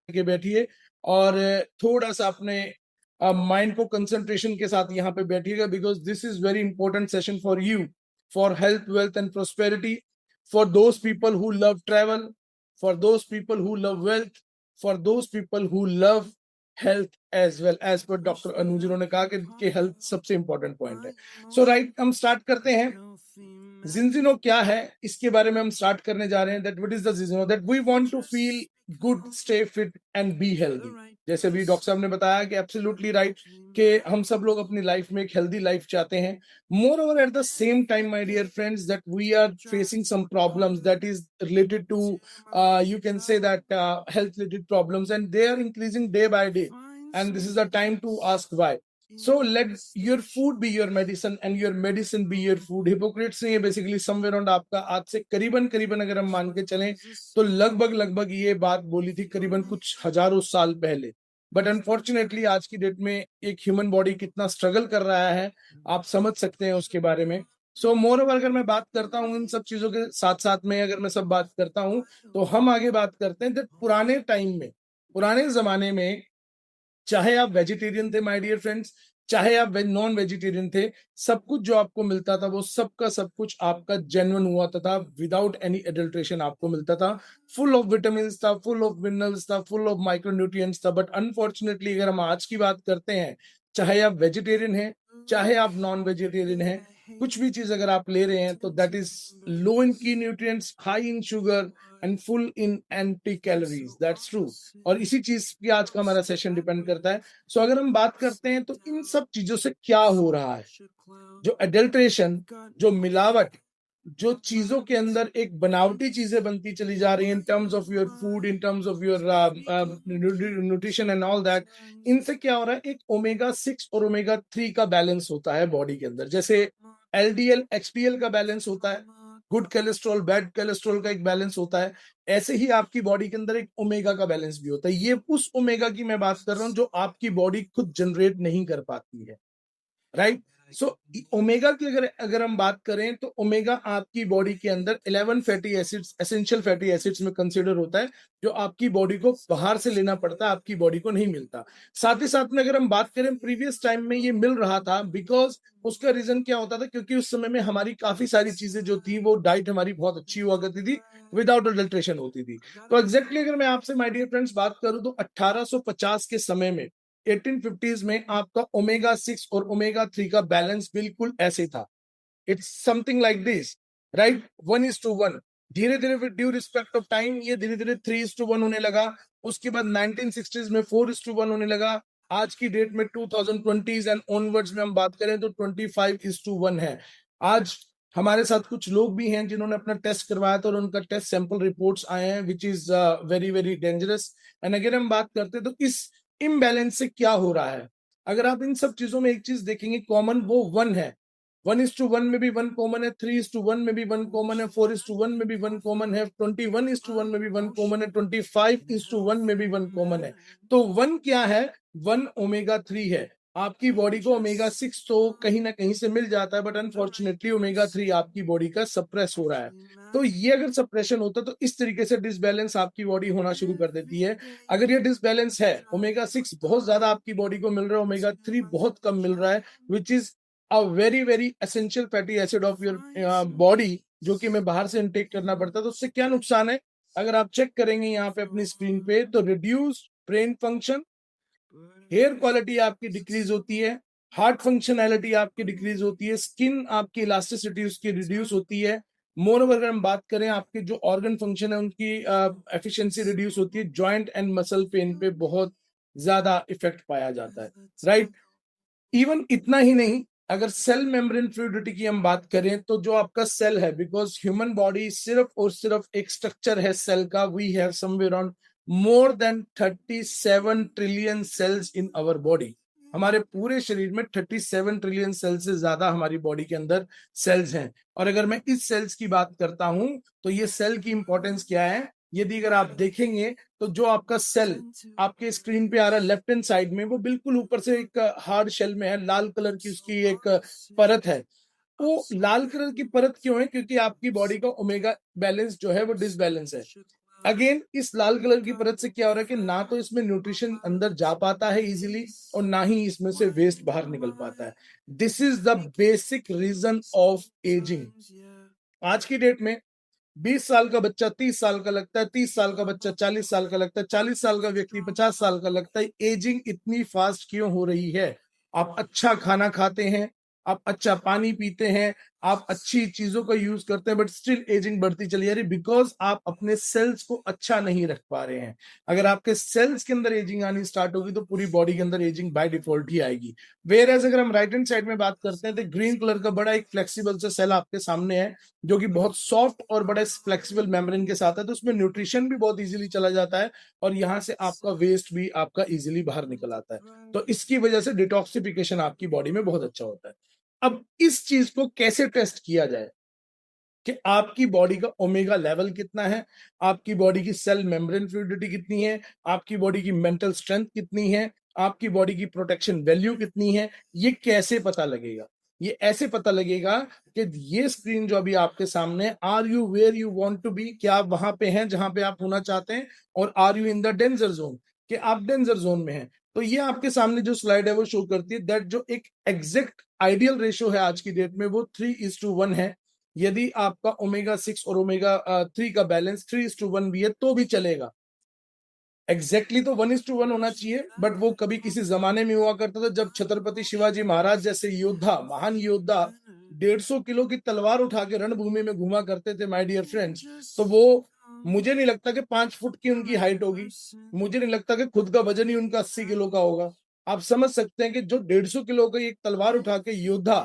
के बैठिए और थोड़ा सा अपने माइंड को कंसंट्रेशन के साथ यहाँ पे बैठिएगा, because this is very important session for you, for health, wealth and prosperity, for those people who love travel, for those people who love wealth, for those people who love health as well. As पर doctor Anu जिन्होंने कहा कि health सबसे important point है। सो right, हम start करते हैं। जिंजिनो क्या है इसके बारे में हम स्टार्ट करने जा रहे हैं। That what is the Zinzino? That we want to feel good, stay fit and be healthy. जैसे भी डॉक्टर साहब ने बताया कि एब्सोल्युटली राइट कि हम सब लोग अपनी लाइफ में एक हेल्दी लाइफ चाहते हैं। Moreover at the same time my dear friends, that we are facing some problems that is related to you can say that health related problems, and they are increasing day by day, and this is the time to ask why. So let your food be your medicine and your medicine be your food. Hippocrates ने ये basically somewhere around आपका आज से करीबन करीबन अगर हम मान के चलें तो लगभग ये बात बोली थी करीबन कुछ हजारों साल पहले। बट अनफॉर्चुनेटली आज की डेट में एक ह्यूमन बॉडी कितना स्ट्रगल कर रहा है आप समझ सकते हैं उसके बारे में। सो मोर ओवर अगर मैं बात करता हूँ इन सब चीजों के साथ साथ में, अगर मैं सब बात करता हूँ तो हम आगे बात करते हैं। पुराने टाइम में, पुराने जमाने में, चाहे आप वेजिटेरियन थे माय डियर फ्रेंड्स, चाहे आप नॉन वेजिटेरियन थे, सब कुछ जो आपको मिलता था वो सबका सब कुछ आपका जेन्युइन हुआ था, विदाउट एनी एडल्ट्रेशन आपको मिलता था। फुल ऑफ विटामिन था, फुल ऑफ मिनरल्स था, फुल ऑफ माइक्रोन्यूट्रिएंट्स था। बट अनफॉर्चुनेटली अगर हम आज की बात करते हैं, चाहे आप वेजिटेरियन हैं, चाहे आप नॉन वेजिटेरियन हैं, कुछ भी चीज अगर आप ले रहे हैं तो दैट इज लो इन की nutrients, high in sugar and full in anti calories. That's true. और इसी चीज पे आज का हमारा सेशन डिपेंड करता है। सो अगर हम बात करते हैं तो इन सब चीजों से क्या हो रहा है, जो एडल्ट्रेशन, जो मिलावट, जो चीजों के अंदर एक बनावटी चीजें बनती चली जा रही हैं in terms of your food, in terms of your nutrition and all that, इनसे क्या हो रहा है, एक ओमेगा 6 और ओमेगा 3 का बैलेंस होता है बॉडी के अंदर। जैसे एलडीएल एक्सडीएल का बैलेंस होता है, गुड कोलेस्ट्रॉल बैड कोलेस्ट्रॉल का एक बैलेंस होता है, ऐसे ही आपकी बॉडी के अंदर एक ओमेगा का बैलेंस भी होता है। ये उस ओमेगा की मैं बात कर रहा हूं जो आपकी बॉडी खुद जनरेट नहीं कर पाती है, राइट। सो ओमेगा की अगर हम बात करें तो ओमेगा आपकी बॉडी के अंदर 11 fatty acids, essential fatty acids में कंसीडर होता है, जो आपकी बॉडी को बाहर से लेना पड़ता है, आपकी बॉडी को नहीं मिलता। साथ ही साथ में अगर हम बात करें प्रीवियस टाइम में ये मिल रहा था, बिकॉज उसका रीजन क्या होता था, क्योंकि उस समय में हमारी काफी सारी चीजें जो थी वो डाइट हमारी बहुत अच्छी हुआ करती थी, विदाउट अडल्ट्रेशन होती थी। तो एग्जैक्टली अगर मैं आपसे माय डियर फ्रेंड्स बात करूं तो 1850 के समय में, 1850s में आपका ओमेगा 6 और ओमेगा 3 का बैलेंस बिल्कुल ऐसे था। It's something like this, right, 1:1। धीरे धीरे with due respect of time ये धीरे धीरे 3:1 होने लगा। उसके बाद 1960s में 4:1 होने लगा। आज की डेट में 2020s एंड ऑनवर्ड्स में हम बात करें तो 25:1 है। आज हमारे साथ कुछ लोग भी हैं जिन्होंने अपना टेस्ट करवाया था और उनका टेस्ट सैंपल रिपोर्ट्स आए हैं, which is very very dangerous. And अगर हम बात करते हैं तो इस इम्बैलेंस से क्या हो रहा है, अगर आप इन सब चीजों में एक चीज देखेंगे कॉमन, वो 1 है। 1:1 में भी 1 कॉमन है, 3:1 में भी 1 कॉमन है, 4:1 में भी 1 कॉमन है, 21:1 में भी 1 कॉमन है, 25:1 में भी 1 कॉमन है। तो 1 क्या है? 1 ओमेगा 3 है। आपकी बॉडी को ओमेगा 6 तो कहीं ना कहीं से मिल जाता है, बट अनफॉर्चुनेटली ओमेगा 3 आपकी बॉडी का सप्रेस हो रहा है। तो ये अगर सप्रेशन होता है तो इस तरीके से डिसबैलेंस आपकी बॉडी होना शुरू कर देती है। अगर ये डिसबैलेंस है, ओमेगा 6 बहुत ज्यादा आपकी बॉडी को मिल रहा है, ओमेगा 3 बहुत कम मिल रहा है, which is a very very essential fatty acid of your body, जो कि हमें बाहर से इनटेक करना पड़ता है। तो उससे क्या नुकसान है, अगर आप चेक करेंगे यहाँ पे अपनी स्क्रीन पे, तो reduce brain function, hair quality आपकी डिक्रीज होती है, हार्ट फंक्शनैलिटी आपकी डिक्रीज होती है, स्किन आपकी इलास्टिसिटी उसकी रिड्यूस होती है। मोर ओवर अगर हम बात करें आपके जो ऑर्गन फंक्शन है उनकी एफिशिएंसी रिड्यूस होती है, जॉइंट एंड मसल पेन पे बहुत ज्यादा इफेक्ट पाया जाता है, राइट। इवन इतना ही नहीं, अगर सेल मेम्ब्रेन फ्लूइडिटी की हम बात करें तो जो आपका सेल है, बिकॉज ह्यूमन बॉडी सिर्फ और सिर्फ एक स्ट्रक्चर है सेल का, we have somewhere around more than 37 trillion cells in our body. हमारे पूरे शरीर में 37 ट्रिलियन सेल से ज्यादा हमारी बॉडी के अंदर सेल्स हैं। और अगर मैं इस सेल्स की बात करता हूं तो ये सेल की इंपॉर्टेंस क्या है, यदि अगर आप देखेंगे तो जो आपका सेल आपके स्क्रीन पे आ रहा है लेफ्ट हैंड साइड में, वो बिल्कुल ऊपर से एक हार्ड शेल में है, लाल कलर की उसकी एक परत है। वो लाल कलर की परत क्यों है? क्योंकि आपकी बॉडी का ओमेगा बैलेंस जो है वो डिसबैलेंस है। अगेन इस लाल कलर की परत से क्या हो रहा है कि ना तो इसमें न्यूट्रिशन अंदर जा पाता है इजीली और ना ही इसमें से वेस्ट बाहर निकल पाता है। This is the basic reason of ageing. आज की डेट में 20 साल का बच्चा 30 साल का लगता है, 30 साल का बच्चा 40 साल का लगता है, 40 साल का व्यक्ति 50 साल का लगता है। एजिंग इतनी फास्ट क्यों हो रही है? आप अच्छा खाना खाते हैं, आप अच्छा पानी पीते हैं, आप अच्छी चीजों का यूज करते हैं, बट स्टिल एजिंग बढ़ती चली जा रही है बिकॉज आप अपने सेल्स को अच्छा नहीं रख पा रहे हैं। अगर आपके सेल्स के अंदर एजिंग आनी स्टार्ट होगी तो पूरी बॉडी के अंदर एजिंग बाय डिफॉल्ट ही आएगी। वेयर एज अगर हम राइट हैंड साइड में बात करते हैं तो ग्रीन कलर का बड़ा एक फ्लेक्सिबल सा सेल आपके सामने है जो कि बहुत सॉफ्ट और बड़ा फ्लेक्सिबल मेम्ब्रेन के साथ है, तो उसमें न्यूट्रिशन भी बहुत इजीली चला जाता है और यहाँ से आपका वेस्ट भी आपका इजीली बाहर निकल आता है। तो इसकी वजह से डिटॉक्सिफिकेशन आपकी बॉडी में बहुत अच्छा होता है। अब इस चीज को कैसे टेस्ट किया जाए कि आपकी बॉडी का ओमेगा लेवल कितना है, आपकी बॉडी की सेल मेम्ब्रेन फ्लूइडिटी कितनी है, आपकी बॉडी की मेंटल स्ट्रेंथ कितनी है, आपकी बॉडी की प्रोटेक्शन वैल्यू कितनी है, ये कैसे पता लगेगा? ये ऐसे पता लगेगा कि ये स्क्रीन जो अभी आपके सामने, are you where you want to be, क्या आप वहां पे हैं जहां पे आप होना चाहते हैं, और are you in the danger zone, कि आप डेंजर जोन में हैं। तो ये आपके सामने जो स्लाइड है वो शो करती है दैट जो एक एग्जैक्ट आइडियल रेशियो है आज की डेट में वो 3:1 है। यदि आपका ओमेगा 6 और ओमेगा 3 का बैलेंस 3:1 भी है तो भी चलेगा। एग्जैक्टली तो 1:1 होना चाहिए, बट वो कभी किसी जमाने में हुआ करता था जब छत्रपति शिवाजी महाराज जैसे योद्धा, महान योद्धा 150 किलो की तलवार उठा के रणभूमि में घुमा करते थे माय डियर फ्रेंड्स। तो वो मुझे नहीं लगता कि 5 फुट की उनकी हाइट होगी, मुझे नहीं लगता कि खुद का वजन ही उनका 80 किलो का होगा। आप समझ सकते हैं कि जो 150 किलो की एक तलवार उठा के योद्धा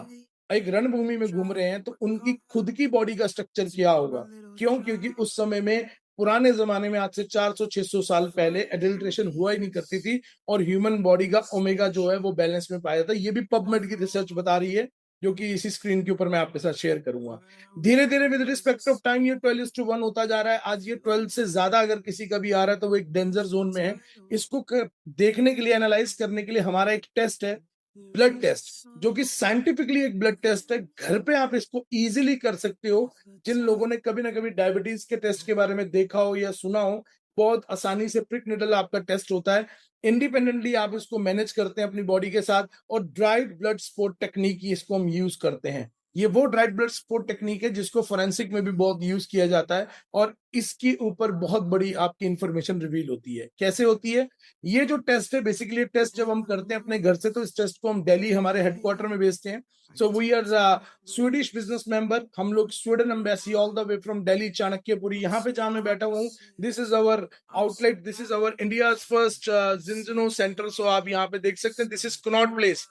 एक रणभूमि में घूम रहे हैं तो उनकी खुद की बॉडी का स्ट्रक्चर क्या होगा? क्यों? क्योंकि उस समय में, पुराने जमाने में, आज से 400-600 साल पहले एडल्ट्रेशन हुआ ही नहीं करती थी और ह्यूमन बॉडी का ओमेगा जो है वो बैलेंस में पाया जाता है। ये भी पबमेड की रिसर्च बता रही है जो कि इसी स्क्रीन के ऊपर मैं आपके साथ शेयर करूंगा। धीरे धीरे विद रिस्पेक्ट ऑफ टाइम ये 12:1 होता जा रहा है। आज ये 12 से ज्यादा अगर किसी का भी आ रहा है तो वो एक डेंजर जोन में है। इसको देखने के लिए, एनालाइज करने के लिए हमारा एक टेस्ट है, ब्लड टेस्ट, जो कि साइंटिफिकली एक ब्लड टेस्ट है। घर पे आप इसको इजीली कर सकते हो। जिन लोगों ने कभी ना कभी डायबिटीज के टेस्ट के बारे में देखा हो या सुना हो, बहुत आसानी से प्रिक निडल आपका टेस्ट होता है। इंडिपेंडेंटली आप इसको मैनेज करते हैं अपनी बॉडी के साथ, और ड्राइड ब्लड स्पॉट टेक्निक इसको हम यूज करते हैं। ये वो ड्राइड ब्लड स्पॉट टेक्निक है जिसको फोरेंसिक में भी बहुत यूज किया जाता है और इसके ऊपर बहुत बड़ी आपकी इंफॉर्मेशन रिवील होती है। कैसे होती है ये जो टेस्ट है? बेसिकली टेस्ट जब हम करते हैं अपने घर से तो इस टेस्ट को हम दिल्ली हमारे हेडक्वार्टर में भेजते हैं। So we are Swedish business member, हम लोग Sweden embassy all the way from Delhi Chanakyapuri, यहाँ पे जहां मैं बैठा हुआ हूँ, this is our outlet, this is our India first Zinzino centre. सो आप यहाँ पे देख सकते हैं, this is Connaught Place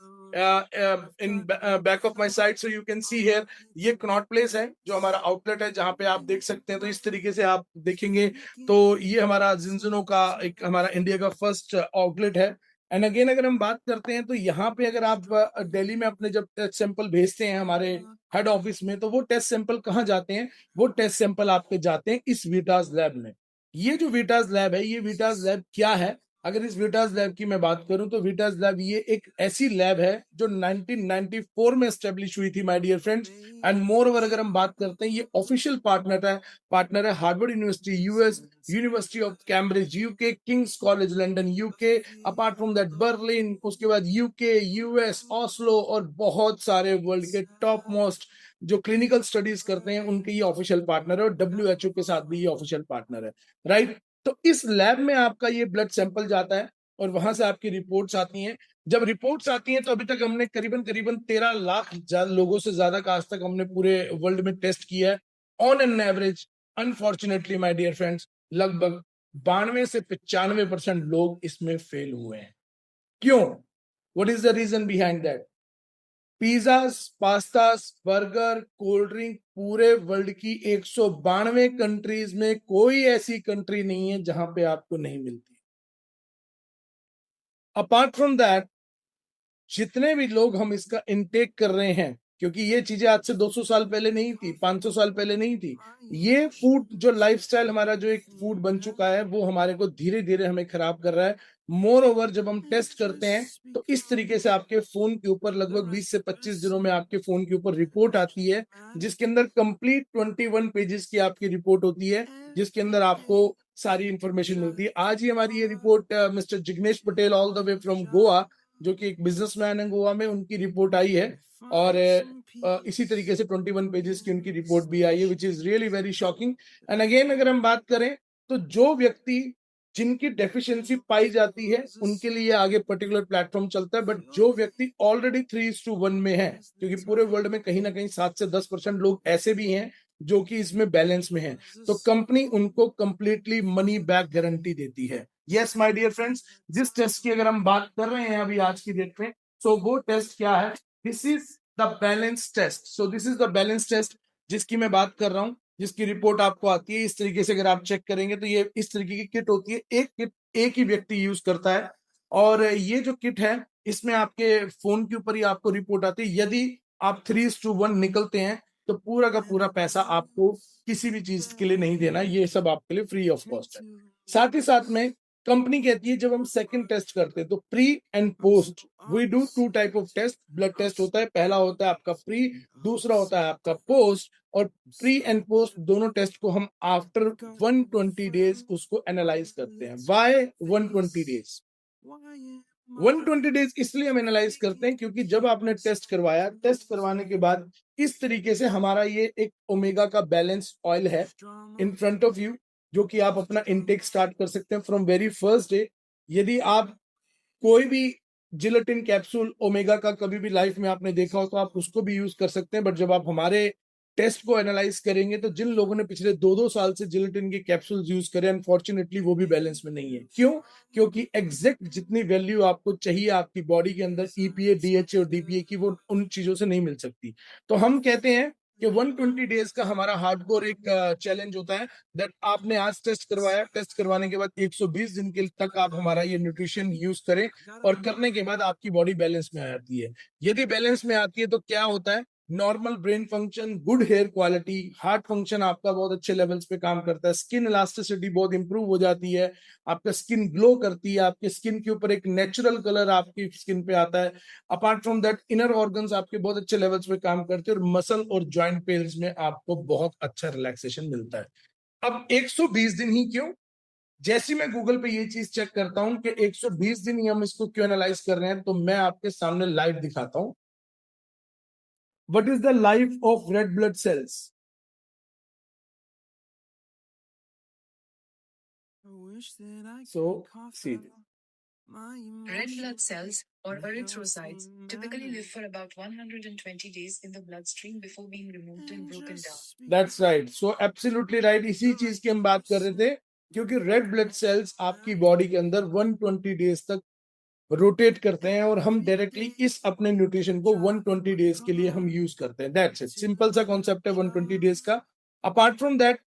in back of my side, so you can see here, ये कनॉट प्लेस है जो हमारा आउटलेट है जहां पे आप देख सकते हैं। तो इस तरीके से आप देखेंगे तो ये हमारा जिंजनो का एक, हमारा इंडिया का फर्स्ट आउटलेट है। एंड अगेन अगर हम बात करते हैं तो यहाँ पे अगर आप दिल्ली में अपने जब टेस्ट सैंपल भेजते हैं हमारे हेड ऑफिस में, तो वो टेस्ट सैंपल कहाँ जाते हैं? वो टेस्ट सैंपल आपके जाते हैं इस वीटास लैब में। ये जो वीटास लैब है, ये वीटास लैब क्या है? अगर इस वीटास लैब की मैं बात करूं तो वीटास लैब ये एक ऐसी लैब है जो 1994 में एस्टेब्लिश हुई थी my dear friends. And moreover अगर हम बात करते हैं, ये ऑफिशियल पार्टनर है Harvard University US, University of Cambridge UK, King's College London UK, apart from that Berlin, उसके बाद यूके, यूएस, ऑस्लो, और बहुत सारे वर्ल्ड के टॉप मोस्ट जो क्लिनिकल स्टडीज करते हैं उनके ये ऑफिशियल पार्टनर है, और डब्ल्यूएचओ के साथ भी ये ऑफिशियल पार्टनर है, राइट? तो इस लैब में आपका ये ब्लड सैंपल जाता है और वहां से आपकी रिपोर्ट्स आती हैं। जब रिपोर्ट्स आती हैं तो अभी तक हमने करीबन करीबन 13 लाख लोगों से ज्यादा का आज तक हमने पूरे वर्ल्ड में टेस्ट किया है on an average. Unfortunately my dear friends, लगभग 92 से 95% लोग इसमें फेल हुए हैं। क्यों? What is the reason behind that? Pizzas, pastas, burger, cold drink, पूरे वर्ल्ड की 192 कंट्रीज में कोई ऐसी कंट्री नहीं है जहां पे आपको नहीं मिलती। अपार्ट फ्रॉम दैट, जितने भी लोग हम इसका इनटेक कर रहे हैं, क्योंकि ये चीजें आज से 200 साल पहले नहीं थी, 500 साल पहले नहीं थी। ये फूड जो लाइफस्टाइल हमारा जो एक फूड बन चुका है वो हमारे को धीरे धीरे हमें खराब कर रहा है। मोर ओवर जब हम टेस्ट करते हैं तो इस तरीके से आपके फोन के ऊपर लगभग 20 से 25 दिनों में आपके फोन के ऊपर रिपोर्ट आती है, जिसके अंदर कंप्लीट 21 पेजेस की आपकी रिपोर्ट होती है, जिसके अंदर आपको सारी इंफॉर्मेशन मिलती है। आज ही हमारी ये report mister Jignesh Patel all the way from Goa, जो कि एक बिजनेसमैन है गोवा में, उनकी रिपोर्ट आई है और इसी तरीके से 21 पेजेस की उनकी रिपोर्ट भी आई है, which is really very shocking. And again अगर हम बात करें तो जो व्यक्ति जिनकी डेफिशिएंसी पाई जाती है उनके लिए आगे पर्टिकुलर प्लेटफॉर्म चलता है, बट जो व्यक्ति ऑलरेडी 3:1 में है, क्योंकि पूरे वर्ल्ड में कहीं ना कहीं 7 से 10% लोग ऐसे भी हैं जो कि इसमें बैलेंस में हैं, तो कंपनी उनको कंप्लीटली मनी बैक गारंटी देती है। यस माय डियर फ्रेंड्स, जिस टेस्ट की अगर हम बात कर रहे हैं अभी आज की डेट में, सो वो टेस्ट क्या है? This is the balance test. So this is the balance test जिसकी मैं बात कर रहा हूं, जिसकी रिपोर्ट आपको आती है इस तरीके से। अगर आप चेक करेंगे तो ये इस तरीके की किट होती है, एक किट एक ही व्यक्ति यूज करता है, और ये जो किट है इसमें आपके फोन के ऊपर ही आपको रिपोर्ट आती है। यदि आप 3:1 निकलते हैं तो पूरा का पूरा पैसा आपको किसी भी चीज के लिए नहीं देना, ये सब आपके लिए फ्री ऑफ कॉस्ट है। साथ ही साथ में कंपनी कहती है जब हम सेकंड टेस्ट करते हैं तो pre and post we do 2 type of test. Blood test होता है, पहला होता है आपका प्री, दूसरा होता है आपका पोस्ट। और प्री एंड पोस्ट दोनों टेस्ट को हम आफ्टर 120 डेज उसको एनालाइज करते हैं। Why 120 days? 120 डेज इसलिए हम एनालाइज करते हैं क्योंकि जब आपने टेस्ट करवाया, टेस्ट करवाने के बाद इस तरीके से हमारा ये एक ओमेगा का बैलेंस ऑयल है इन फ्रंट ऑफ यू, जो कि आप अपना इनटेक स्टार्ट कर सकते हैं फ्रॉम वेरी फर्स्ट डे। यदि आप कोई भी जिलेटिन कैप्सूल ओमेगा का कभी भी लाइफ में आपने देखा हो तो आप उसको भी यूज कर सकते हैं, बट जब आप हमारे टेस्ट को एनालाइज करेंगे तो जिन लोगों ने पिछले 2-2 साल से जिलेटिन के कैप्सूल्स यूज करे, अनफॉर्चुनेटली वो भी बैलेंस में नहीं है। क्यों? क्योंकि एग्जैक्ट जितनी वैल्यू आपको चाहिए आपकी बॉडी के अंदर ईपीए, डीएचए और डीपीए की, वो उन चीजों से नहीं मिल सकती। तो हम कहते हैं कि 120 डेज का हमारा हार्डकोर एक चैलेंज होता है, दैट आपने आज टेस्ट करवाया, टेस्ट करवाने के बाद 120 दिन के तक आप हमारा ये न्यूट्रिशन यूज करें, और करने के बाद आपकी बॉडी बैलेंस में आ जाती है। यदि बैलेंस में आती है तो क्या होता है? Normal brain function, good hair quality, heart function आपका बहुत अच्छे लेवल्स पे काम करता है, स्किन इलास्टिसिटी बहुत इंप्रूव हो जाती है, आपका स्किन ग्लो करती है, आपके स्किन के ऊपर एक नेचुरल कलर आपकी स्किन पे आता है। Apart from that inner organs आपके बहुत अच्छे लेवल्स पे काम करते हैं, और मसल और जॉइंट पेन्स में आपको बहुत अच्छा रिलैक्सेशन मिलता है। अब 120 दिन ही क्यों? जैसे मैं गूगल पे ये चीज चेक करता हूं कि 120 दिन ही हम इसको क्यों एनालाइज कर रहे हैं, तो मैं आपके सामने लाइव दिखाता हूं। What is the life of red blood cells? So, see, Red blood cells, or erythrocytes, typically live for about 120 days in the bloodstream before being removed and broken down. that's right. So, absolutely right. इसी चीज की हम बात कर रहे थे, क्योंकि red blood cells आपकी बॉडी के अंदर 120 डेज तक रोटेट करते हैं, और हम डायरेक्टली इस अपने न्यूट्रिशन को 120 डेज के लिए हम यूज करते हैं। दैट्स इट, सिंपल सा कॉन्सेप्ट है 120 डेज का। अपार्ट फ्रॉम दैट,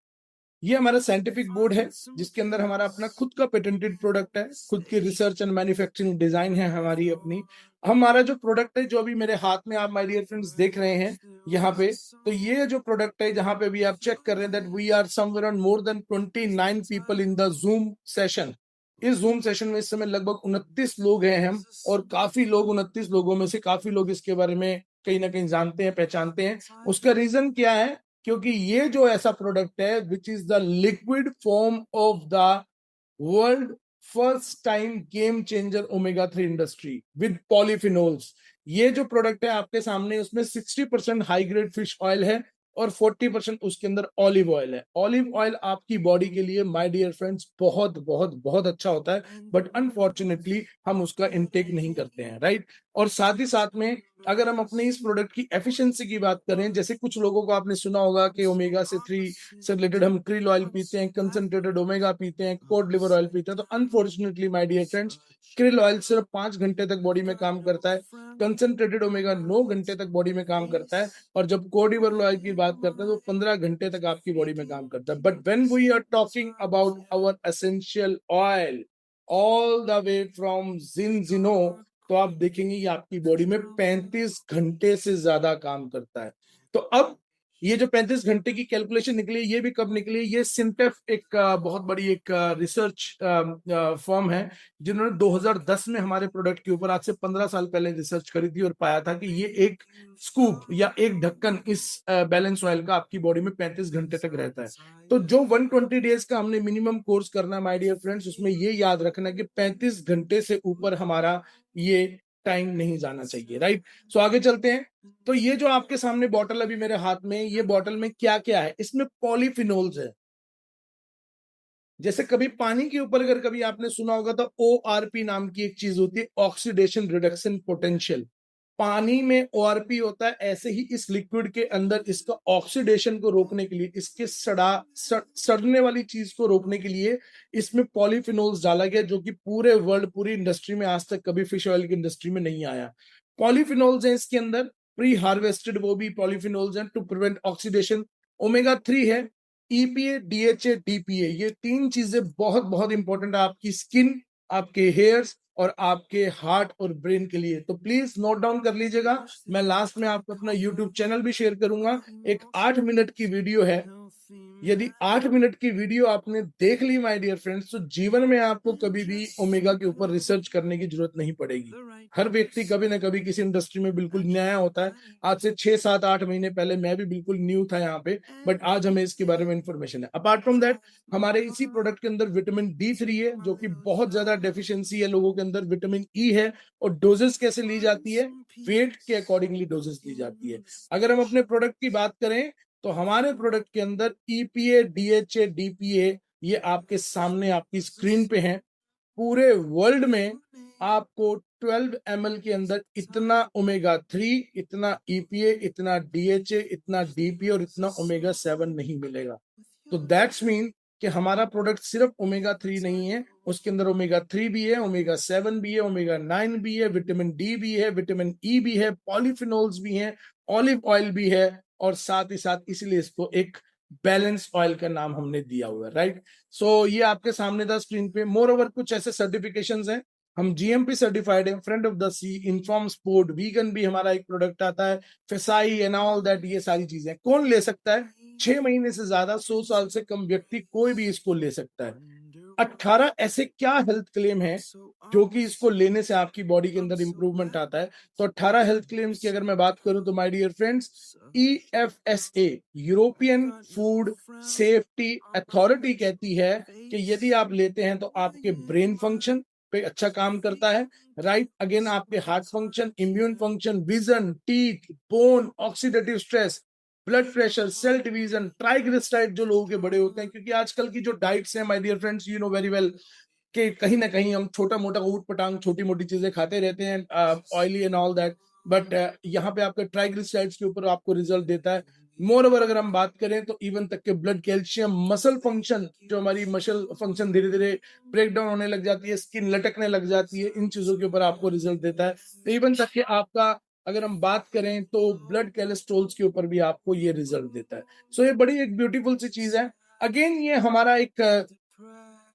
ये हमारा साइंटिफिक बोर्ड है जिसके अंदर हमारा अपना खुद का पेटेंटेड प्रोडक्ट है, खुद की रिसर्च एंड मैन्युफैक्चरिंग डिजाइन है हमारी अपनी। हमारा जो प्रोडक्ट है, जो अभी मेरे हाथ में आप माय डियर फ्रेंड्स देख रहे हैं यहाँ पे, तो ये जो प्रोडक्ट है जहां पे भी आप चेक कर रहे हैं, that we are somewhere on more than 29 people in the Zoom session. इस जूम सेशन में इस समय लगभग 29 लोग हैं हम, और काफी लोग, 29 लोगों में से काफी लोग इसके बारे में कहीं ना कहीं जानते हैं, पहचानते हैं। उसका रीजन क्या है? क्योंकि ये जो ऐसा प्रोडक्ट है which is the liquid form of the world first time game changer omega 3 industry with polyphenols. ये जो प्रोडक्ट है आपके सामने, उसमें 60% हाई ग्रेड फिश ऑयल है और 40% उसके अंदर ऑलिव ऑयल है। ऑलिव ऑयल आपकी बॉडी के लिए माय डियर फ्रेंड्स बहुत बहुत बहुत अच्छा होता है, बट अनफॉर्चुनेटली हम उसका इनटेक नहीं करते हैं, राइट? और साथ ही साथ में अगर हम अपने इस प्रोडक्ट की एफिशिएंसी की बात करें, जैसे कुछ लोगों को आपने सुना होगा कि ओमेगा से 3 से रिलेटेड हम क्रिल ऑयल पीते हैं, कंसंट्रेटेड ओमेगा पीते हैं, कोड लिवर ऑयल पीते हैं, तो unfortunately my dear friends, krill oil सिर्फ 5 घंटे तक बॉडी में काम करता है, कंसंट्रेटेड ओमेगा 9 घंटे तक बॉडी में काम करता है, और जब कोड लिवर ऑयल की बात करते हैं तो 15 घंटे तक आपकी बॉडी में काम करता है। But when we are talking about our essential oil all the way from Zinzino, तो आप देखेंगे ये आपकी बॉडी में 35 घंटे से ज्यादा काम करता है। तो अब ये जो 35 घंटे की कैलकुलेशन निकली, ये भी कब निकली? ये सिंटेफ एक बहुत बड़ी एक रिसर्च फर्म है, जिन्होंने 2010 में हमारे प्रोडक्ट के ऊपर आज से 15 साल पहले रिसर्च करी थी और पाया था कि ये एक स्कूप या एक ढक्कन इस बैलेंस ऑयल का आपकी बॉडी में 35 घंटे तक रहता है। तो जो 120 डेज का हमने मिनिमम कोर्स करना है माय डियर फ्रेंड्स, उसमें ये याद रखना कि 35 घंटे से ऊपर हमारा ये टाइम नहीं जाना चाहिए, राइट। सो आगे चलते हैं। तो ये जो आपके सामने बॉटल अभी मेरे हाथ में, ये बॉटल में क्या क्या है? इसमें पॉलीफिनोल्स है। जैसे कभी पानी के ऊपर अगर कभी आपने सुना होगा तो ORP नाम की एक चीज होती है, ऑक्सीडेशन रिडक्शन पोटेंशियल। पानी में ORP होता है, ऐसे ही इस लिक्विड के अंदर इसका ऑक्सीडेशन को रोकने के लिए, इसके सड़ने वाली चीज को रोकने के लिए इसमें पॉलीफिनोल्स डाला गया, जो कि पूरे वर्ल्ड, पूरी इंडस्ट्री में आज तक कभी फिश ऑयल की इंडस्ट्री में नहीं आया। पॉलीफिनोल्स है इसके अंदर, प्री हार्वेस्टेड वो भी पॉलीफिनोल्स हैं टू प्रिवेंट ऑक्सीडेशन। ओमेगा 3 है, EPA, DHA, DPA, ये तीन चीजें बहुत बहुत इंपॉर्टेंट है आपकी स्किन, आपके हेयर्स और आपके हार्ट और ब्रेन के लिए। तो प्लीज नोट डाउन कर लीजिएगा। मैं लास्ट में आपको अपना YouTube चैनल भी शेयर करूंगा, एक 8 मिनट की वीडियो है। यदि 8 मिनट की वीडियो आपने देख ली माय डियर फ्रेंड्स, तो जीवन में आपको कभी भी ओमेगा के ऊपर रिसर्च करने की जरूरत नहीं पड़ेगी। हर व्यक्ति कभी ना कभी किसी इंडस्ट्री में बिल्कुल नया होता है। आज से 6, 7, 8 महीने पहले मैं भी बिल्कुल न्यू था यहाँ पे, बट आज हमें इसके बारे में इंफॉर्मेशन है। अपार्ट फ्रॉम दैट, हमारे इसी प्रोडक्ट के अंदर विटामिन D3 है, जो कि बहुत ज्यादा डेफिशिएंसी है लोगों के अंदर। विटामिन E है, और डोजेस कैसे ली जाती है? वेट के अकॉर्डिंगली डोजेस ली जाती है। अगर हम अपने प्रोडक्ट की बात करें तो हमारे प्रोडक्ट के अंदर EPA, DHA, DPA ये आपके सामने आपकी स्क्रीन पे हैं। पूरे वर्ल्ड में आपको 12 ml के अंदर इतना ओमेगा 3, इतना EPA, इतना DHA, इतना DPA और इतना ओमेगा 7 नहीं मिलेगा। तो दैट्स मीन कि हमारा प्रोडक्ट सिर्फ ओमेगा 3 नहीं है, उसके अंदर ओमेगा 3 भी है, ओमेगा 7 भी है, ओमेगा 9 भी है, विटामिन D भी है, विटामिन E भी है, पॉलीफिनोल्स भी हैं, ऑलिव ऑयल भी है, और साथ ही साथ इसलिए इसको एक बैलेंस ऑयल का नाम हमने दिया हुआ है, राइट। सो ये आपके सामने था स्क्रीन पे। मोर ओवर कुछ ऐसे सर्टिफिकेशंस हैं, हम GMP सर्टिफाइड है, Friend of the Sea, Inform Sport, vegan भी हमारा एक प्रोडक्ट आता है, फेसाई एंड ऑल दैट। ये सारी चीजें कौन ले सकता है? 6 महीने से ज्यादा, 100 साल से कम व्यक्ति कोई भी इसको ले सकता है। 18 ऐसे क्या हेल्थ क्लेम है जो कि इसको लेने से आपकी बॉडी के अंदर इंप्रूवमेंट आता है? तो 18 हेल्थ क्लेम्स की अगर मैं बात करूं तो my dear friends, EFSA, European Food Safety Authority कहती है कि यदि आप लेते हैं तो आपके ब्रेन फंक्शन पे अच्छा काम करता है, राइट। अगेन आपके heart function, immune function, vision, teeth, bone, oxidative stress, blood pressure, cell division, triglyceride जो लोगों के बड़े होते हैं, क्योंकि आजकल की जो डाइट्स हैं my dear friends, you know very well कि कहीं ना कहीं हम छोटा मोटा ऊट पटांग छोटी मोटी चीजें खाते रहते हैं, oily and all that, but यहाँ पे आपके ट्राइग्लिसराइड्स के ऊपर आपको रिजल्ट देता है। मोर ओवर अगर हम बात करें तो इवन तक के ब्लड कैल्शियम, मसल फंक्शन, जो हमारी मसल फंक्शन धीरे धीरे ब्रेक डाउन होने लग जाती है, स्किन लटकने लग जाती है, इन चीजों के ऊपर आपको रिजल्ट देता है। तो इवन तक के आपका अगर हम बात करें तो ब्लड कोलेस्ट्रॉल्स के ऊपर भी आपको ये रिजल्ट देता है। सो ये बड़ी एक ब्यूटीफुल सी चीज है। अगेन ये हमारा एक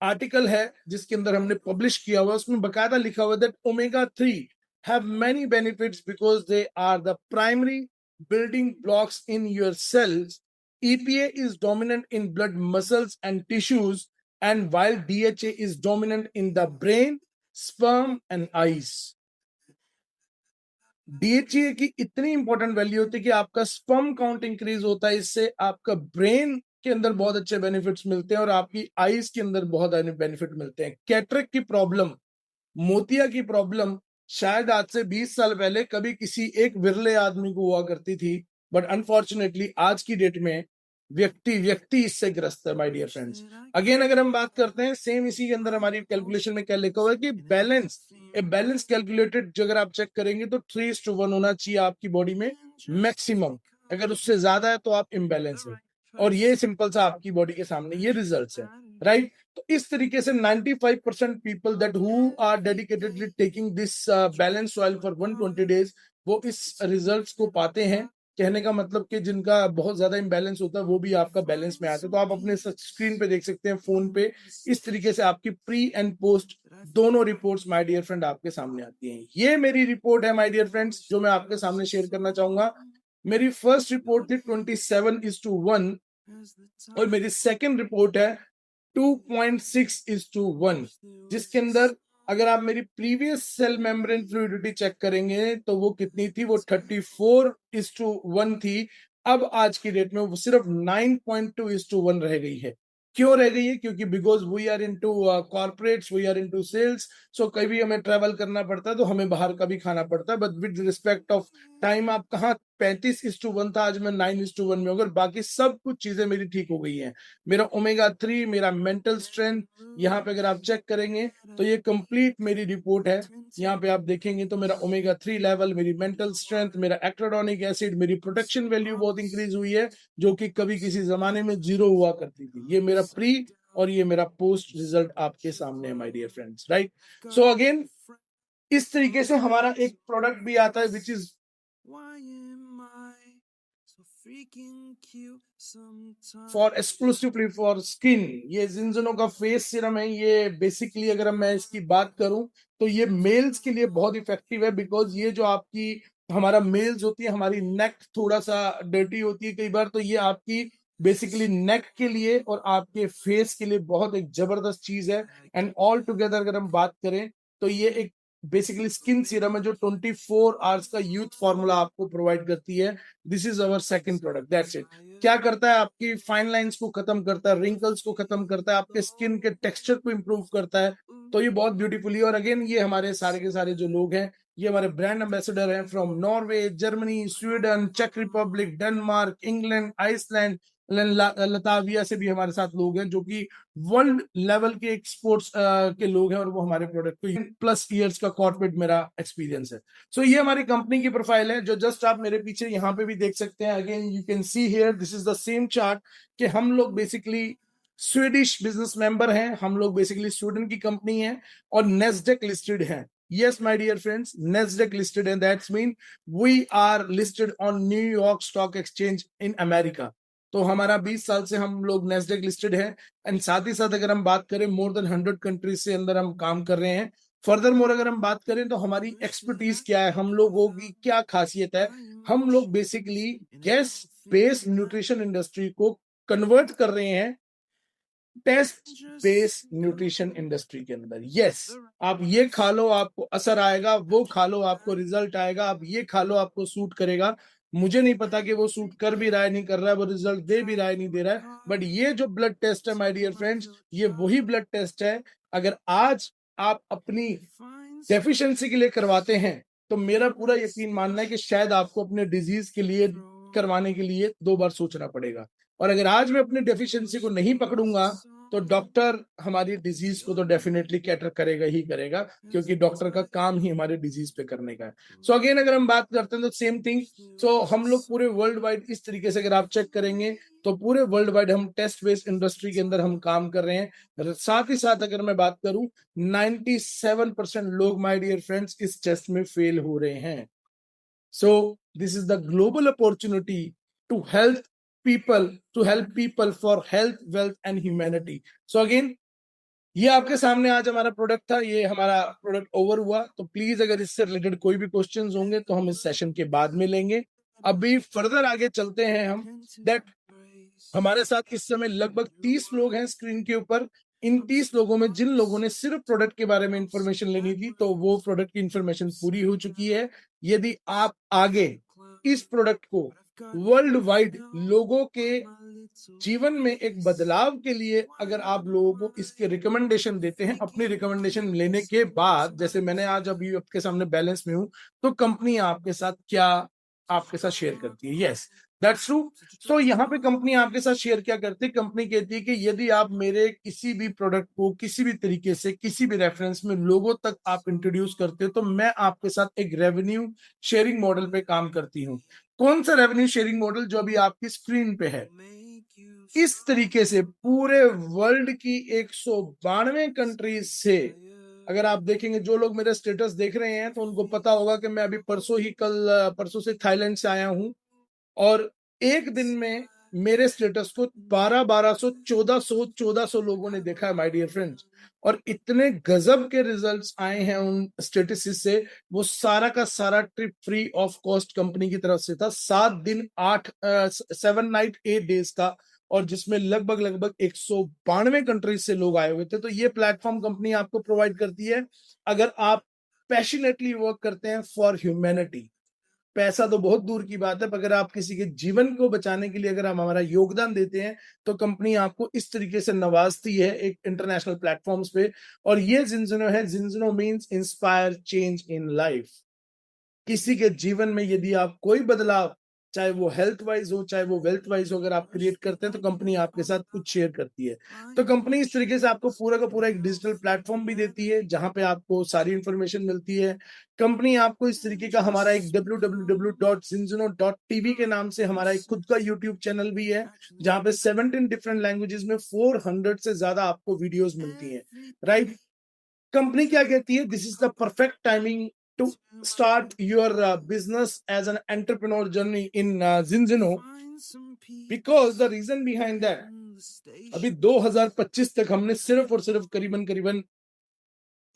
आर्टिकल है जिसके अंदर हमने पब्लिश किया हुआ, उसमें बकायदा लिखा हुआ that omega 3 have many benefits because they are the primary building blocks in your cells. EPA is dominant in blood, muscles and tissues, and while DHA is dominant in the brain, sperm and eyes. DHA की इतनी important value होती है कि आपका sperm count increase होता है, इससे आपका ब्रेन के अंदर बहुत अच्छे बेनिफिट्स मिलते हैं और आपकी आईज के अंदर बहुत बेनिफिट मिलते हैं। कैटरेक्ट की प्रॉब्लम, मोतिया की प्रॉब्लम शायद आज से 20 साल पहले कभी किसी एक विरले आदमी को हुआ करती थी, बट अनफॉर्चुनेटली आज की डेट में व्यक्ति इससे ग्रस्त है माय डियर फ्रेंड्स। अगेन अगर हम बात करते हैं, सेम इसी के अंदर हमारी कैलकुलेशन में क्या लिखा हुआ है कि बैलेंस कैलकुलेटेड जो अगर आप चेक करेंगे तो 3:1 होना चाहिए आपकी बॉडी में मैक्सिमम। अगर उससे ज्यादा है तो आप इम्बैलेंस है, और ये सिंपल सा आपकी बॉडी के सामने ये रिजल्ट्स है, राइट। तो इस तरीके से 95% people that who are dedicatedly taking this balance oil for 120 days, वो इस रिजल्ट्स को पाते हैं। कहने का मतलब कि जिनका बहुत ज्यादा इम्बैलेंस होता है वो भी आपका बैलेंस में आता है। तो आप अपने स्क्रीन पे देख सकते हैं, फोन पे, इस तरीके से आपकी प्री एंड पोस्ट दोनों रिपोर्ट्स माय डियर फ्रेंड आपके सामने आती हैं। ये मेरी रिपोर्ट है माय डियर फ्रेंड्स, जो मैं आपके सामने शेयर करना चाहूंगा। मेरी फर्स्ट रिपोर्ट थी 27:1 और मेरी सेकंड रिपोर्ट है 2.6:1, जिसके अंदर अगर आप मेरी previous cell membrane fluidity check करेंगे तो वो कितनी थी, वो 34:1 थी। अब आज की डेट में वो सिर्फ 9.2:1 रह गई है। क्यों रह गई है? क्योंकि because we are into corporates, we are into sales, so कभी हमें ट्रेवल करना पड़ता है तो हमें बाहर का भी खाना पड़ता है, but with respect of time आप कहाँ 35:1 था, आज मैं 9:1 में, अगर बाकी सब कुछ चीजें मेरी ठीक हो गई हैं। मेरा ओमेगा 3, मेरा मेंटल स्ट्रेंथ, यहाँ पे अगर आप चेक करेंगे तो ये कंप्लीट मेरी रिपोर्ट है। यहाँ पे आप देखेंगे तो मेरा ओमेगा 3 लेवल, मेरी मेंटल स्ट्रेंथ, मेरा एक्राडोनिक एसिड, मेरी प्रोटेक्शन वैल्यू बहुत इंक्रीज हुई है, जो कि कभी किसी जमाने में 0 हुआ करती थी। ये मेरा प्री और ये मेरा पोस्ट रिजल्ट आपके सामने है my dear friends, right? So again इस तरीके से हमारा एक प्रोडक्ट भी आता है which is for exclusively for skin. ये जिनजनो का फेस सीरम है। ये बेसिकली अगर मैं इसकी बात करूं तो ये मेल्स के लिए बहुत इफेक्टिव है, बिकॉज ये जो आपकी हमारा मेल्स होती है, हमारी नेक थोड़ा सा डर्टी होती है कई बार, तो ये आपकी बेसिकली नेक के लिए और आपके फेस के लिए बहुत एक जबरदस्त चीज है। एंड ऑल टुगेदर अगर हम बात करें तो ये एक बेसिकली स्किन सीरम है जो 24 आवर्स का यूथ फॉर्मूला आपको प्रोवाइड करती है। This is our second product, that's it. क्या करता है? आपकी फाइन लाइंस को खत्म करता है, रिंकल्स को खत्म करता है, आपके स्किन के टेक्सचर को इंप्रूव करता है। तो ये बहुत ब्यूटीफुली, और अगेन ये हमारे सारे के सारे जो लोग हैं ये हमारे ब्रांड एम्बेसडर हैं फ्रॉम नॉर्वे, जर्मनी, स्वीडन, चेक Republic, Denmark, England, Iceland, Latvia से भी हमारे साथ लोग हैं जो कि वर्ल्ड लेवल के एक्सपोर्ट्स के लोग हैं, और वो हमारे प्रोडक्ट को प्लस ईयर्स का कॉर्पोरेट मेरा एक्सपीरियंस है। सो ये हमारी कंपनी की प्रोफाइल है जो जस्ट आप मेरे पीछे यहाँ पे भी देख सकते हैं। Again you can see here, this is the same chart कि हम लोग बेसिकली स्वीडिश बिजनेस मेंबर हैं, हम लोग बेसिकली स्वीडन की कंपनी है और नेस्डेक लिस्टेड है। Yes, my dear friends, Nasdaq listed, and that's mean we are listed on New York Stock Exchange in America. तो हमारा 20 साल से हम लोग नेस्डेक लिस्टेड है, एंड साथ ही साथ अगर हम बात करें मोर देन 100 कंट्रीज से अंदर हम काम कर रहे हैं। फर्दर मोर अगर हम बात करें तो हमारी एक्सपर्टीज क्या है, हम लोगों की क्या खासियत है, हम लोग basically gas based nutrition industry को कन्वर्ट कर रहे हैं टेस्ट बेस्ड न्यूट्रिशन इंडस्ट्री के अंदर। यस, आप ये खा लो आपको असर आएगा, वो खा लो आपको रिजल्ट आएगा, आप ये खा लो आपको सूट करेगा। मुझे नहीं पता कि वो सूट कर भी रहा है नहीं कर रहा है, वो रिजल्ट दे भी रहा है नहीं दे रहा है, बट ये जो ब्लड टेस्ट है माय डियर फ्रेंड्स, ये वही ब्लड टेस्ट है। अगर आज आप अपनी डेफिशिएंसी के लिए करवाते हैं तो मेरा पूरा यकीन मानना है कि शायद आपको अपने डिजीज के लिए करवाने के लिए 2 बार सोचना पड़ेगा। और अगर आज मैं अपनी डेफिशिएंसी को नहीं पकड़ूंगा तो डॉक्टर हमारी डिजीज को तो डेफिनेटली कैटर करेगा ही करेगा, क्योंकि डॉक्टर का काम ही हमारे डिजीज पे करने का है। सो अगेन अगर हम बात करते हैं तो सेम थिंग। सो हम लोग पूरे वर्ल्ड वाइड इस तरीके से अगर आप चेक करेंगे तो पूरे वर्ल्ड वाइड हम टेस्ट बेस्ड इंडस्ट्री के अंदर हम काम कर रहे हैं। साथ ही साथ अगर मैं बात करूं 97% लोग माय डियर फ्रेंड्स इस टेस्ट में फेल हो रहे हैं। So this is the global opportunity to help people for health, wealth and humanity. So again ये आपके सामने आज हमारा प्रोडक्ट था, ये हमारा प्रोडक्ट ओवर हुआ। तो प्लीज अगर इससे रिलेटेड कोई भी क्वेश्चंस होंगे तो हम इस सेशन के बाद में लेंगे। अभी फर्दर आगे चलते हैं हम। दैट हमारे साथ इस समय लगभग 30 लोग हैं स्क्रीन के ऊपर। इन 30 लोगों में जिन लोगों ने सिर्फ प्रोडक्ट के बारे में इंफॉर्मेशन लेनी थी तो वो प्रोडक्ट की इंफॉर्मेशन पूरी हो चुकी है। यदि आप आगे इस प्रोडक्ट को वर्ल्ड वाइड लोगों के जीवन में एक बदलाव के लिए अगर आप लोगों को इसके रिकमेंडेशन देते हैं, अपनी रिकमेंडेशन लेने के बाद, जैसे मैंने आज अभी आपके सामने बैलेंस में हूं, तो कंपनी आपके साथ क्या आपके साथ शेयर करती है। Yes, that's true. तो यहाँ पे कंपनी आपके साथ शेयर क्या करती है? कंपनी कहती है कि यदि आप मेरे किसी भी प्रोडक्ट को किसी भी तरीके से किसी भी रेफरेंस में लोगों तक आप इंट्रोड्यूस करते हो तो मैं आपके साथ एक रेवेन्यू शेयरिंग मॉडल पे काम करती हूँ। कौन सा रेवेन्यू शेयरिंग मॉडल? जो अभी आपकी स्क्रीन पे है। इस तरीके से पूरे वर्ल्ड की 192 कंट्रीज से अगर आप देखेंगे, जो लोग मेरे स्टेटस देख रहे हैं तो उनको पता होगा कि मैं अभी परसों से थाईलैंड से आया हूं, और एक दिन में मेरे स्टेटस को 1200 1400 लोगों ने देखा है माय डियर फ्रेंड्स। और इतने गजब के रिजल्ट्स आए हैं उन स्टेटिस्टिक्स से। वो सारा का सारा trip free of cost company की तरफ से था, 7 दिन 7 नाइट 8 डेज का, और जिसमें लगभग लगभग 192 कंट्रीज से लोग आए हुए थे। तो ये प्लेटफॉर्म कंपनी आपको प्रोवाइड करती है अगर आप पैशनेटली वर्क करते हैं फॉर ह्यूमैनिटी। पैसा तो बहुत दूर की बात है, पर अगर आप किसी के जीवन को बचाने के लिए अगर हम हमारा योगदान देते हैं तो कंपनी आपको इस तरीके से नवाजती है एक इंटरनेशनल प्लेटफॉर्म्स पे। और ये जिंजिनो है, Zinzino means inspire change in life. किसी के जीवन में यदि आप कोई बदलाव, चाहे वो हेल्थ वाइज हो चाहे वो वेल्थ वाइज हो, अगर आप क्रिएट करते हैं तो कंपनी आपके साथ कुछ शेयर करती है। तो कंपनी इस तरीके से आपको पूरा का पूरा एक डिजिटल प्लेटफॉर्म भी देती है जहां पे आपको सारी इंफॉर्मेशन मिलती है। कंपनी आपको इस तरीके का हमारा एक www.zinzino.tv के नाम से हमारा एक खुद का यूट्यूब चैनल भी है, जहां पे 17 डिफरेंट लैंग्वेजेस में 400 से ज्यादा आपको वीडियोस मिलती हैं। राइट, कंपनी क्या कहती है, this is the perfect timing to start your business as an entrepreneur journey in Zinzino, because the reason behind that, अभी 2025 तक हमने सिर्फ और सिर्फ करीबन करीबन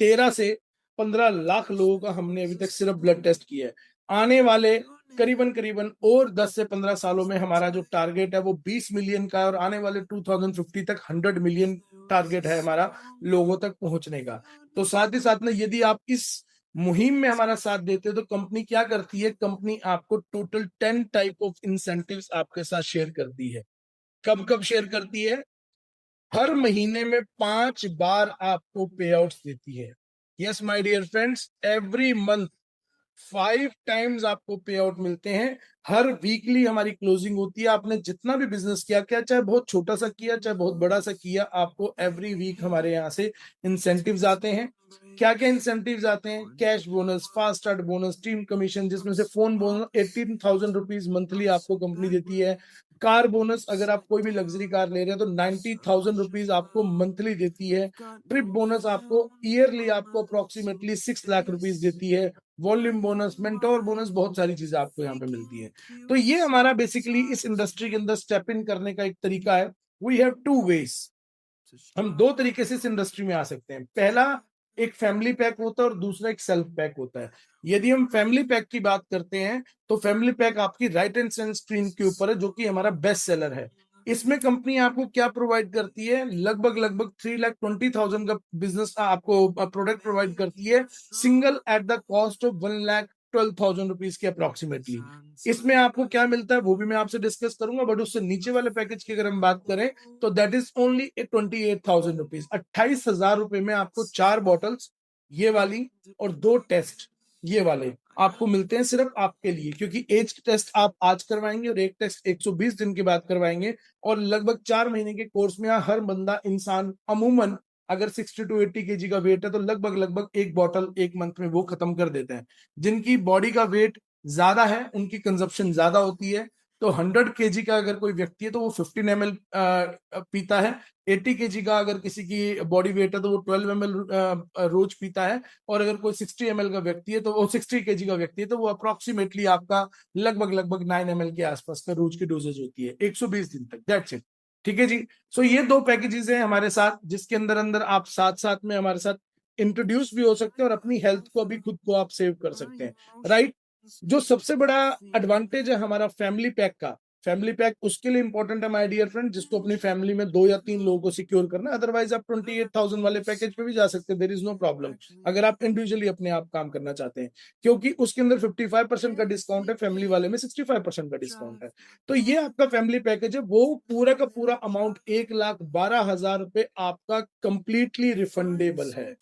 13 से 15 लाख लोगों का हमने अभी तक सिर्फ ब्लड टेस्ट किया है। आने वाले करीबन करीबन और 10 से 15 सालों में हमारा जो टारगेट है वो 20 मिलियन का है, और आने वाले 2050 तक 100 मिलियन टारगेट है हमारा लोगों तक पहुंचने का। तो साथ ही साथ में यदि आप इस मुहिम में हमारा साथ देते हो तो कंपनी क्या करती है, कंपनी आपको टोटल 10 टाइप ऑफ इंसेंटिव्स आपके साथ शेयर करती है। कब कब शेयर करती है? हर महीने में 5 बार आपको पे आउट्स देती है। Yes my dear friends, every month 5 times आपको पे आउट मिलते हैं। हर वीकली हमारी क्लोजिंग होती है। आपने जितना भी बिजनेस किया, क्या चाहे बहुत छोटा सा किया चाहे बहुत बड़ा सा किया, आपको एवरी वीक हमारे यहाँ से इंसेंटिव्स आते हैं। क्या क्या इंसेंटिव्स आते हैं? Cash bonus, fast start bonus, team commission, जिसमें से फोन बोनस 18,000 रुपीज मंथली आपको कंपनी देती है। कार बोनस, अगर आप कोई भी लग्जरी कार ले रहे हैं तो 90,000 रुपीज आपको मंथली देती है। ट्रिप बोनस आपको ईयरली आपको अप्रोक्सीमेटली 6 लाख रुपीज देती है। वॉल्यूम बोनस, मेंटोर बोनस, बहुत सारी चीजें आपको यहाँ पे मिलती है। तो ये हमारा बेसिकली इस इंडस्ट्री के अंदर स्टेप इन करने का एक तरीका है। वी हैव 2 वेज, हम 2 तरीके से इस इंडस्ट्री में आ सकते हैं। पहला एक फैमिली पैक होता है और दूसरा एक सेल्फ पैक होता है। यदि हम फैमिली पैक की बात करते हैं तो फैमिली पैक आपकी राइट हैंड साइड स्क्रीन के ऊपर है, जो कि हमारा बेस्ट सेलर है। इसमें कंपनी आपको क्या प्रोवाइड करती है? लगभग लगभग 3,20,000 का बिजनेस आपको प्रोडक्ट प्रोवाइड करती है, single at the cost of 1,12,000 rupees के अप्रोक्सीमेटली। इसमें आपको क्या मिलता है वो भी मैं आपसे डिस्कस करूंगा, बट उससे नीचे वाले पैकेज की अगर हम बात करें तो दैट इज ओनली 28,000 रुपीज। 28,000 रुपए में आपको 4 बॉटल्स ये वाली और 2 टेस्ट ये वाले आपको मिलते हैं सिर्फ आपके लिए, क्योंकि एज टेस्ट आप आज करवाएंगे और एक टेस्ट 120 दिन के बाद करवाएंगे। और लगभग 4 महीने के कोर्स में हर बंदा इंसान अमूमन अगर 60 टू 80 केजी का वेट है तो लगभग लगभग एक बॉटल एक मंथ में वो खत्म कर देते हैं। जिनकी बॉडी का वेट ज्यादा है उनकी कंजप्शन ज्यादा होती है। तो 100 केजी का अगर कोई व्यक्ति है तो वो 15 ml पीता है। 80 केजी का अगर किसी की बॉडी वेट है तो वो 12 ml रोज पीता है। और अगर कोई 60 ml का व्यक्ति है तो वो 60 केजी का व्यक्ति है तो वो अप्रोक्सीमेटली आपका लगभग लगभग 9 ml के आसपास का रोज की डोजेज होती है 120 दिन तक। That's it. ठीक है जी। सो ये 2 पैकेजेस हैं हमारे साथ, जिसके अंदर अंदर आप साथ साथ में हमारे साथ इंट्रोड्यूस भी हो सकते हैं और अपनी हेल्थ को भी खुद को आप सेव कर सकते हैं। राइट। जो सबसे बड़ा एडवांटेज है हमारा फैमिली पैक का, फैमिली पैक उसके लिए इंपॉर्टेंट है माय डियर फ्रेंड जिसको अपनी फैमिली में 2 या 3 लोगों को सिक्योर करना है। अदरवाइज आप 28,000 वाले पैकेज पे भी जा सकते हैं, देयर इज नो प्रॉब्लम, अगर आप इंडिविजुअली अपने आप काम करना चाहते हैं, क्योंकि उसके अंदर 55% का डिस्काउंट है, फैमिली वाले में 65% का डिस्काउंट है। तो ये आपका फैमिली पैकेज है, वो पूरा का पूरा अमाउंट 1,12,000 रुपए आपका कंप्लीटली रिफंडेबल है।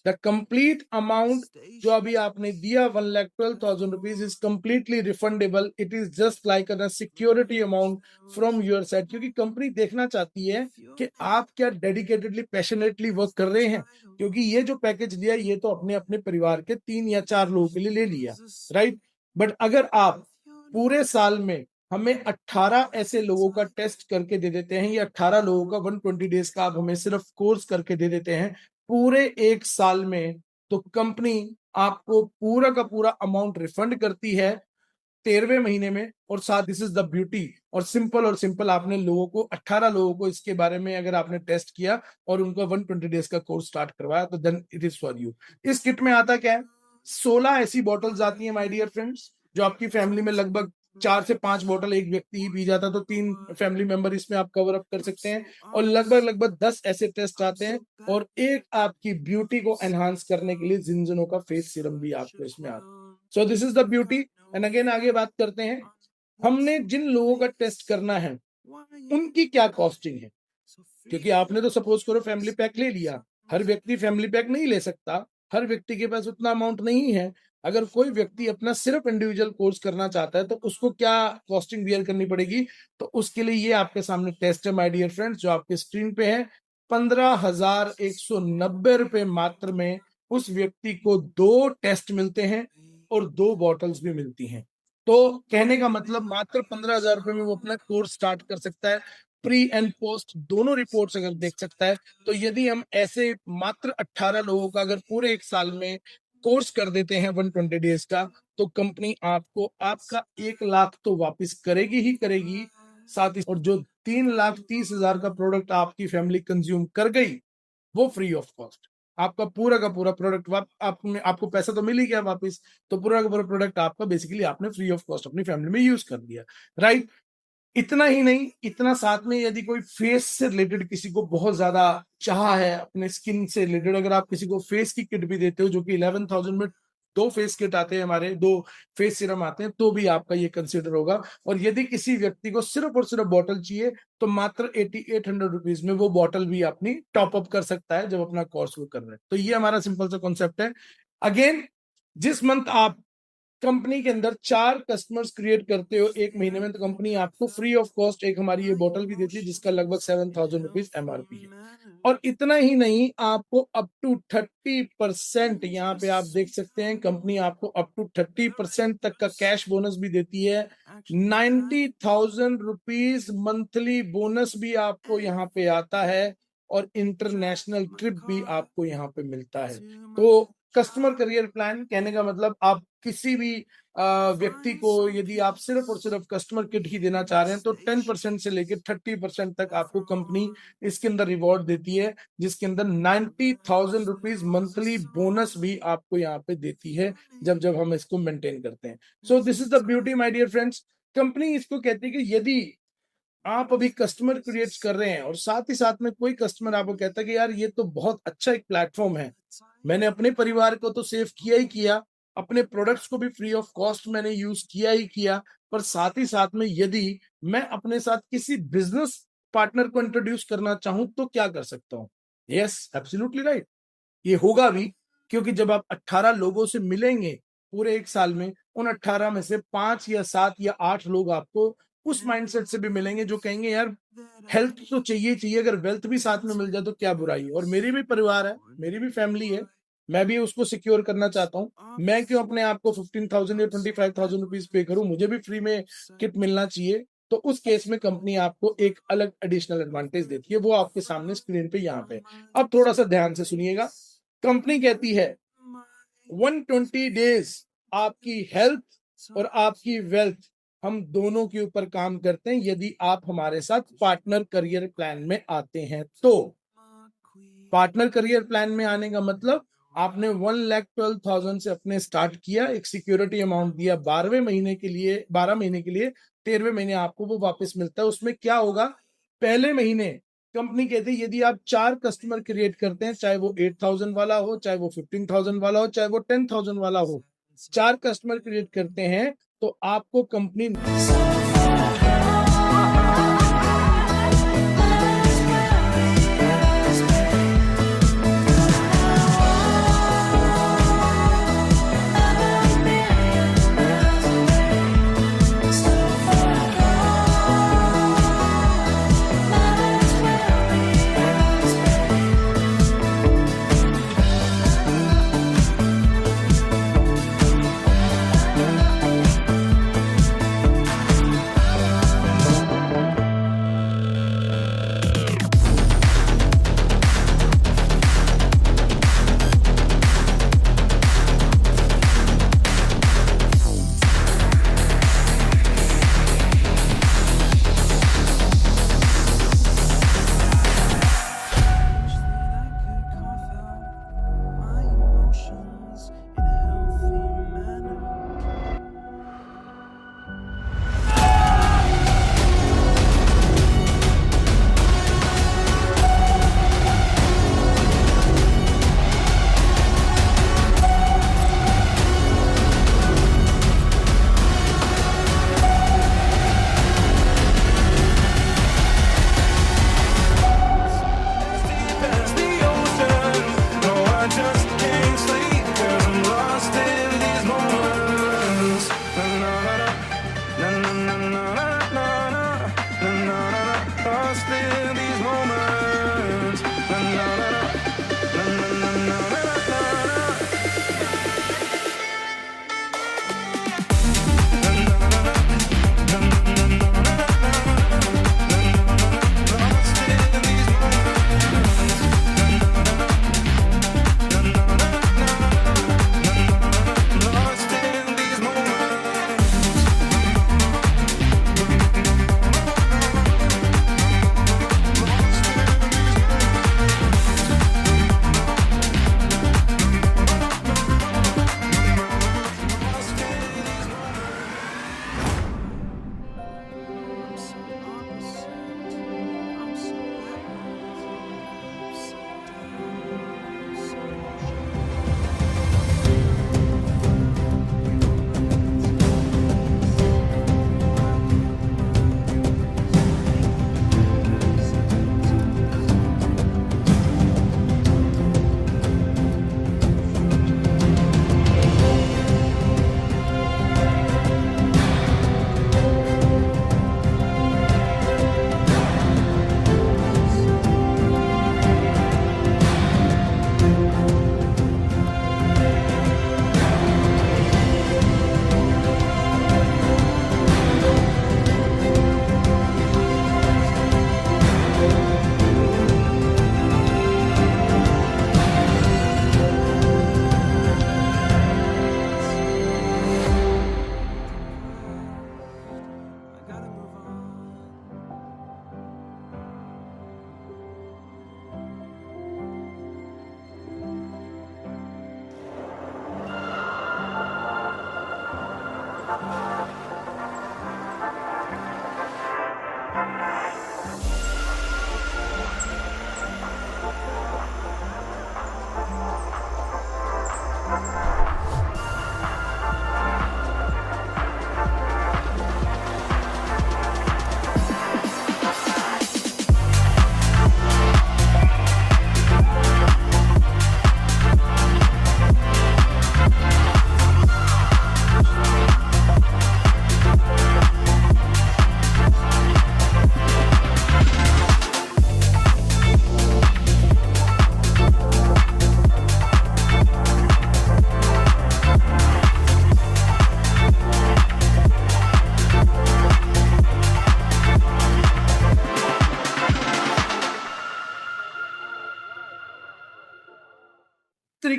द कंप्लीट अमाउंट जो अभी आपने दिया 1,12,000 rupees is completely refundable. It is just like a security amount from your side, क्योंकि कंपनी देखना चाहती है कि आप क्या डेडिकेटेडली पैशनेटली वर्क कर रहे हैं। क्योंकि ये जो पैकेज दिया ये तो अपने अपने परिवार के 3 या 4 लोगों के लिए ले लिया, राइट। बट अगर आप पूरे साल में हमें 18 ऐसे लोगों का टेस्ट करके दे देते हैं, या 18 लोगों का 120 डेज का आप हमें सिर्फ कोर्स करके दे देते हैं पूरे 1 साल में, तो कंपनी आपको पूरा का पूरा अमाउंट रिफंड करती है 13वें महीने में, और साथ दिस इज द ब्यूटी, और सिंपल आपने लोगों को 18 लोगों को इसके बारे में अगर आपने टेस्ट किया और उनको 120 डेज का कोर्स स्टार्ट करवाया, तो then it is for you. इस किट में आता क्या है, 16 ऐसी बॉटल्स आती हैं माय डियर फ्रेंड्स, जो आपकी फैमिली में लगभग 4 से 5 बॉटल एक व्यक्ति ही पी जाता, तो 3 फैमिली मेंबर इसमें आप कवर अप कर सकते हैं। और लगभग 10 ऐसे टेस्ट आते हैं, और एक आपकी ब्यूटी को एनहांस करने के लिए जिनजिनो का फेस सीरम भी आपको इसमें आता है। सो this is the beauty. And again आगे बात करते हैं, हमने जिन लोगों का टेस्ट करना है उनकी क्या कॉस्टिंग है, क्योंकि आपने तो सपोज करो फैमिली पैक ले लिया, हर व्यक्ति फैमिली पैक नहीं ले सकता, हर व्यक्ति के पास उतना अमाउंट नहीं है। अगर कोई व्यक्ति अपना सिर्फ इंडिविजुअल कोर्स करना चाहता है तो उसको क्या कॉस्टिंग बियर करनी पड़ेगी, तो उसके लिए ये आपके सामने टेस्ट है माय डियर फ्रेंड्स, जो आपके स्क्रीन पे है। 15,190 रुपए मात्र में उस व्यक्ति को 2 टेस्ट मिलते हैं और 2 बॉटल्स भी मिलती हैं। तो कहने का मतलब मात्र 15,000 रुपए में वो अपना कोर्स स्टार्ट कर सकता है, प्री एंड पोस्ट दोनों रिपोर्ट्स अगर देख सकता है। तो यदि हम ऐसे मात्र 18 लोगों का अगर पूरे 1 साल में कोर्स कर देते हैं 120 डेज का, तो कंपनी आपको आपका 1 लाख तो वापस करेगी ही करेगी, साथ ही और जो 3,30,000 का प्रोडक्ट आपकी फैमिली कंज्यूम कर गई वो फ्री ऑफ कॉस्ट। आपका पूरा का पूरा प्रोडक्ट आपको पैसा तो मिल ही गया वापस, तो पूरा का पूरा प्रोडक्ट आपका बेसिकली आपने फ्री ऑफ कॉस्ट अपनी फैमिली में यूज कर दिया, राइट। इतना ही नहीं, इतना साथ में यदि कोई फेस से रिलेटेड किसी को बहुत ज्यादा चाह है, अपने स्किन से रिलेटेड, अगर आप किसी को फेस की किट भी देते हो, जो कि 11,000 में 2 फेस किट आते हैं, हमारे 2 फेस सीरम आते हैं, तो भी आपका ये कंसिडर होगा। और यदि किसी व्यक्ति को सिर्फ और सिर्फ बॉटल चाहिए, तो मात्र 8800 रुपीज में वो बॉटल भी अपनी टॉप अप कर सकता है जब अपना कोर्स वो कर रहे हैं। तो ये हमारा सिंपल सा कॉन्सेप्ट है। अगेन, जिस मंथ आप कंपनी के अंदर 4 कस्टमर्स क्रिएट करते हो 1 महीने में, तो कंपनी आपको फ्री ऑफ कॉस्ट एक हमारी ये बॉटल भी देती है, जिसका लगभग 7,000 रुपीज एमआरपी है। और इतना ही नहीं, आपको अप टू 30%, यहाँ पे आप देख सकते हैं, कंपनी आपको अप टू 30% तक का कैश बोनस भी देती है। 90,000 रुपीज मंथली बोनस भी आपको यहाँ पे आता है, और इंटरनेशनल ट्रिप भी आपको यहाँ पे मिलता है। तो कस्टमर करियर प्लान कहने का मतलब, आप किसी भी व्यक्ति को यदि आप सिर्फ और सिर्फ कस्टमर किट ही देना चाह रहे हैं, तो 10% से लेकर 30% तक आपको कंपनी इसके अंदर रिवॉर्ड देती है, जिसके अंदर 90,000 रुपीज मंथली बोनस भी आपको यहाँ पे देती है जब जब हम इसको मेंटेन करते हैं। So this is the beauty my dear friends. Company इसको कहती है कि यदि आप अभी कस्टमर क्रिएट कर रहे हैं और साथ ही साथ में कोई कस्टमर आपको कहता है कि यार ये तो बहुत अच्छा एक प्लेटफॉर्म है, मैंने अपने परिवार को तो सेव किया ही किया, अपने प्रोडक्ट्स को भी फ्री ऑफ कॉस्ट मैंने यूज किया ही किया, पर साथ ही साथ में यदि मैं अपने साथ किसी बिजनेस पार्टनर को इंट्रोड्यूस करना चाहूं तो क्या कर सकता हूं? यस, एब्सोल्युटली राइट, ये होगा भी, क्योंकि जब आप 18 लोगों से मिलेंगे पूरे 1 साल में, उन 18 में से 5 या 7 या 8 लोग आपको उस माइंडसेट से भी मिलेंगे जो कहेंगे यार हेल्थ तो चाहिए, अगर वेल्थ भी साथ में मिल जाए तो क्या बुराई है। और मेरी भी परिवार है, मेरी भी फैमिली है, मैं भी उसको सिक्योर करना चाहता हूँ। मैं क्यों अपने आप को 15,000 या 25,000 रुपीज पे करूं, मुझे भी फ्री में किट मिलना चाहिए। तो उस केस में कंपनी आपको एक अलग एडिशनल एडवांटेज देती है, वो आपके सामने स्क्रीन पे यहाँ पे। अब थोड़ा सा ध्यान से सुनिएगा, कंपनी कहती है 120 डेज आपकी हेल्थ और आपकी वेल्थ हम दोनों के ऊपर काम करते हैं यदि आप हमारे साथ पार्टनर करियर प्लान में आते हैं। तो पार्टनर करियर प्लान में आने का मतलब, आपने 1,12,000 से अपने स्टार्ट किया, एक सिक्योरिटी अमाउंट दिया 12 महीने के लिए, 13वें महीने आपको वो वापस मिलता है। उसमें क्या होगा, पहले महीने कंपनी कहती है यदि आप 4 कस्टमर क्रिएट करते हैं, चाहे वो 8,000 वाला हो, चाहे वो 15,000 वाला हो, चाहे वो 10,000 वाला हो, 4 कस्टमर क्रिएट करते हैं तो आपको कंपनी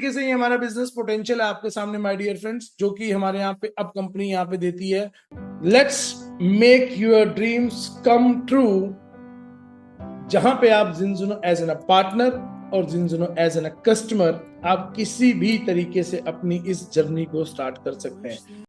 तरीके से ये हमारा बिजनेस पोटेंशियल है आपके सामने माय डियर फ्रेंड्स, जो कि हमारे यहाँ पे अब कंपनी यहाँ पे देती है। Let's make your dreams come true, जहां पे आप जिनजुनो एज एन अ पार्टनर और जिनजुनो एज एन अ कस्टमर आप किसी भी तरीके से अपनी इस जर्नी को स्टार्ट कर सकते हैं।